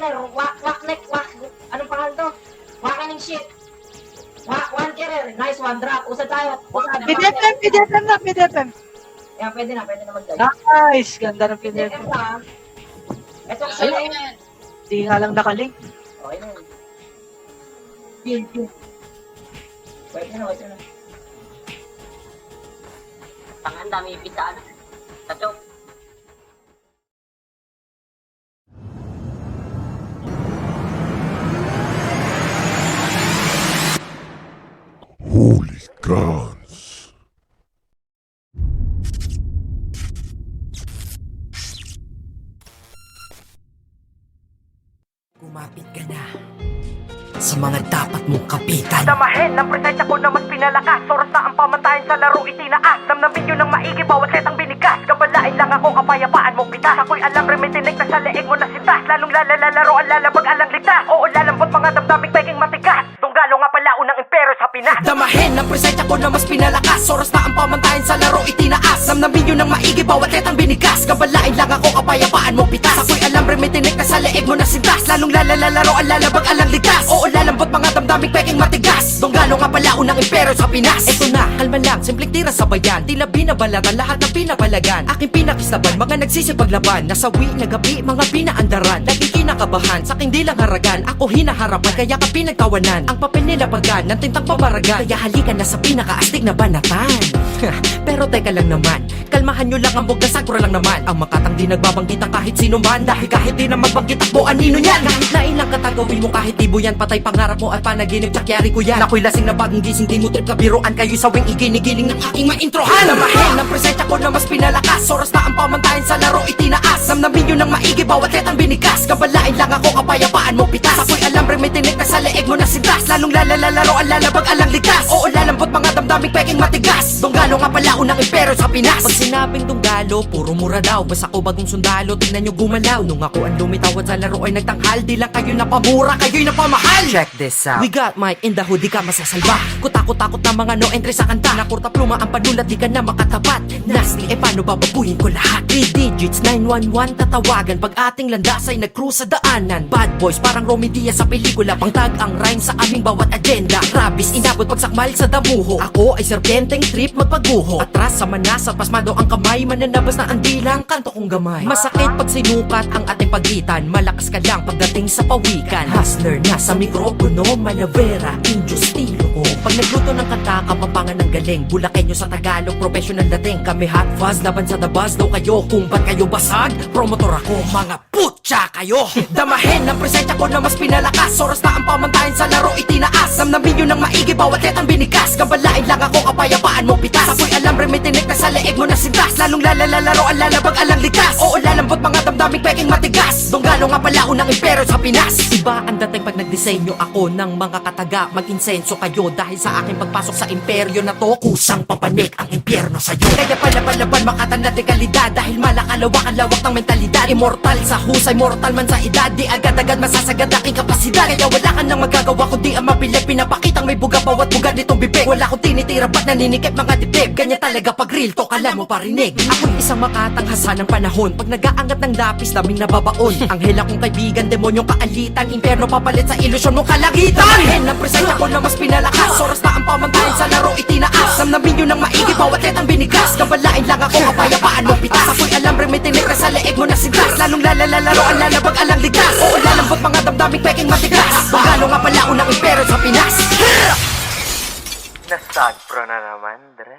runner, wak neck, anong pangalan to? Wakaning shit. One carrier, nice one, drop. Usad tayo. PDFM na. Yan, pwede na mag-dive. Nice, ganda ng PDFM PDFM. na. Ito Ayun sila na yan. Hindi nga lang nakalink. Okay na yun. Wait na. Tangan, dami ipitaan. Tacho. Holy guns. Kumapit ka na sa mga dapat mong kapitan. Damahin ng presensya ko na mas pinalakas. Oras na ang pamantayan sa laro itinaas. Namnamin yun ng maigi, bawat setang binigas. Kabalain lang ako, kapayapaan mo pitas. Ako'y alam, remitinig na sa leeg mo na sintas. Lalong lalalaro, ang lalabag, alang ligtas. Oo, lalambot mga damdaming peking matigas. Dunggalo nga pala unang impero sa Pinas. Damahin ng presensya ko na mas pinalakas. Oras na ang pamantayan sa laro itinaas. Namnamin yun ng maigi, bawat setang binigas. Kabalain lang ako, kapayapaan mo pitas. Ako'y alam, remitinig na sa leeg mo na sintas. Lalong lalalaro, ang lalabag, alang ligtas. Oo, lalambot mga damdaming peking matigas. Dunggalo nga pala unang impero sa Pinas. Eto na, kalma lang, simpleng tira sa bayan. Tila binabalatan lahat ng pinapalagan. Aking pinakistaban, mga nagsisipaglaban. Nasawi na gabi, mga pinaandaran. Lagi kinakabahan, sa aking dilang haragan. Ako hinaharapan, kaya ka pinagtawanan. Ang papel nila pagan, ng tintang pamaragan. Kaya halika na sa pinakaastig na banatan. Pero teka lang naman, kalmahan nyo lang ang bugla, sakura lang naman. Ang makatang di nagbabanggitan kahit sino man. Dahil kahit di na magbanggit ako, anino yan. Kahit na ilang katagawin mo, kahit ibo yan. Patay pangarap mo at panaginip, tsakyari ko yan. Ako'y lasing na bagong gising, di mo trip ka biruan. Kayo'y sawing iginigiling ng aking maintrohan. Damahin ng presensya ko na mas pinalakas. Oras na ang pamantayan sa laro itinaas. Namnamin yun ng maigi, bawat letang binigas. Kabalain lang ako, kapayapaan mo pitas. Ako'y alam, remitinig na sa leeg mo na sintas. Lalong lalalaro, ang lalabag, alang ligtas. Oo, lalambot mga damdaming peking matigas. Dunggalo nga pala unang impero sa Pinas. Pag sinabing dunggalo, puro mura daw. Basta ko bagong sundalo, tingnan nyo gumalaw. Nung ako ang lumitawad sa laro ay nagtanghal. Di lang kayo napamura, kayo'y napamahal. Check this out. We got Mike in the hood, di ka masasalba. Kutakot-takot na mga no entry sa kanta. Nakurta pluma ang panulat, di ka na makatapat. Nasty, paano babaguhin ko lahat? 3 digits, 911 tatawagan. Pag ating landas ay nag-cruise sa daanan. Bad boys, parang Romy Diaz sa pelikula. Pangtag ang rhyme sa aming bawat agenda. Rabis, inabot pagsakmal sa damuho. Ako ay serpenteng trip magpaguho. Atras sa manas at pasmado ang kamay. Mananabas na ang dilang, kanto kong gamay. Masakit pag sinukat ang ating pagitan. Malakas ka lang pagdating sa pawikan. Hustler na sa mikropono, Malavera, Indio stilo ko. Pag nagluto ng kanta, kapampangan ng galing. Bulakenyo sa Tagalog, professional dating. Kami hot fuzz, laban sa the buzz daw kayo. Kung ba't kayo basag, promotor ako, mga putya kayo. Damahin ng presensya ko na mas pinalakas. Oras na ang pamantayan sa laro itinaas. Namnamin yun ng maigi, bawat letang binigas. Kabalain lang ako, kapayapaan mo pitas. Ako'y alam, remitinig na sa leeg mo na sintas. Lalong lalalaro, ang lalabag, alang ligtas. Oo, lalambot mga damdaming peking matigas. Dunggalo nga pala unang impero sa Pinas. Iba ang dating pag nagdisenyo ako ng mga kataga. Mag-insenso kayo dahil sa aking pagpasok sa imperyo na to. Kusang papanik ang impyerno sa'yo. Kaya palaban-laban makatan na dekalidad. Dahil malakalawak ang lawak ng mentalidad. Immortal sa husay, mortal man sa edad. Di agad-agad masasagad aking kapasidad. Kaya wala ka nang magagawa kundi ang mapilit. Pinapakitang may buga bawat buga nitong bibig. Wala akong tinitira ba't naninikip mga dibdib. Ganyan talaga pag real talk, alam mo parinig. Ako'y isang makatanghasa ng panahon. Pag nag-aangat ng lapis, daming nababaon. Anghel akong kaibigan, demonyong kaalitan. Impyerno papalit sa ilusyon mong kalangitan. Damahin ng presensya ko na mas pinalakas. Oras na ang pamantayan sa laro itinaas. Namnamin yun ng maigi, bawat letang binigas. Kabalain lang ako, kapayapaan mo pitas. Ako'y alam, remitinig na sa leeg mo na sintas. Lalong lalalaro, ang lalabag, alang ligtas. Oo, lalambot mga damdaming peking matigas. Dunggalo nga pala unang impero sa Pinas. Nasag pro na naman, Dre.